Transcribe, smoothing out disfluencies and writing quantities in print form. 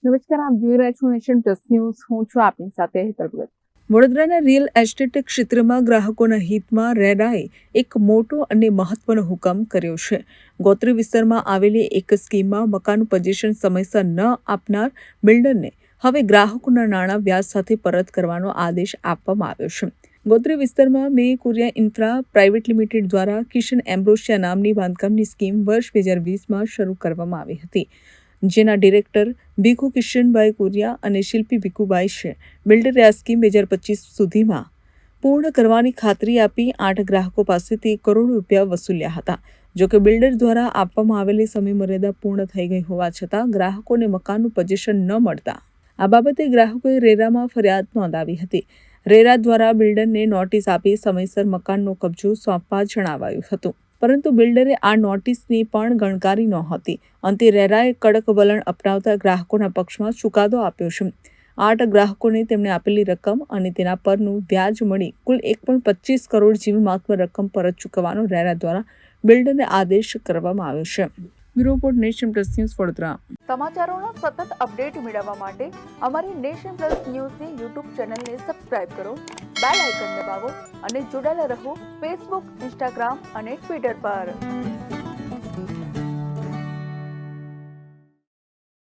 નમસ્કાર, આપ જોઈ રહ્યા છો નેશન પ્લસ ન્યૂઝ. હું છું આપની સાથે હેતલ ભગત. વડોદરાના રિયલ એસ્ટેટ ક્ષેત્રમાં ગ્રાહકોના હિતમાં રેરાએ એક મોટો અને મહત્વનો હુકમ કર્યો છે. ગોત્રી વિસ્તારમાં આવેલી એક સ્કીમમાં મકાનનું પોઝિશન સમયસર ન આપનાર બિલ્ડરને હવે ગ્રાહકોના નાણાં વ્યાજ સાથે પરત કરવાનો આદેશ આપવામાં આવ્યો છે. ગોત્રી વિસ્તારમાં મે કુરિયા ઇન્ફ્રા પ્રાઇવેટ લિમિટેડ દ્વારા કિશન એમ્બ્રોસિયા નામની બાંધકામની સ્કીમ વર્ષ 2020માં શરૂ કરવામાં આવી હતી, જેના ડિરેક્ટર ભીખુ કિશનભાઈ કુરિયા અને શિલ્પી ભીખુભાઈ છે. બિલ્ડરે આ સ્કીમ 2025 સુધીમાં પૂર્ણ કરવાની ખાતરી આપી 8 ગ્રાહકો પાસેથી કરોડો રૂપિયા વસૂલ્યા હતા. જોકે બિલ્ડર દ્વારા આપવામાં આવેલી સમયમર્યાદા પૂર્ણ થઈ ગઈ હોવા છતાં ગ્રાહકોને મકાનનું પોઝિશન ન મળતા આ બાબતે ગ્રાહકોએ રેરામાં ફરિયાદ નોંધાવી હતી. રેરા દ્વારા બિલ્ડરને નોટિસ આપી સમયસર મકાનનો કબજો સોંપવા જણાવાયું હતું, પરંતુ બિલ્ડરે આ નોટિસની પણ ગણકારી નહોતી. અંતે રેરાએ કડક વલણ અપનાવતા ગ્રાહકોના પક્ષમાં ચુકાદો આપ્યો છે. 8 ગ્રાહકોને તેમણે આપેલી રકમ અને તેના પરનું વ્યાજ મળી કુલ 1.25 કરોડ જેવી માત્ર રકમ પરત ચૂકવવાનો રેરા દ્વારા બિલ્ડરને આદેશ કરવામાં આવ્યો છે. Bureau report, nation plus news, Vadodara. સમાચારોના સતત અપડેટ મેળવવા માટે અમારી નેશન પ્લસ ન્યૂઝની યુટ્યુબ ચેનલને સબસ્ક્રાઇબ કરો, બેલ આઇકન દબાવો અને જોડાયેલા રહો ફેસબુક, ઇન્સ્ટાગ્રામ અને ટ્વિટર પર.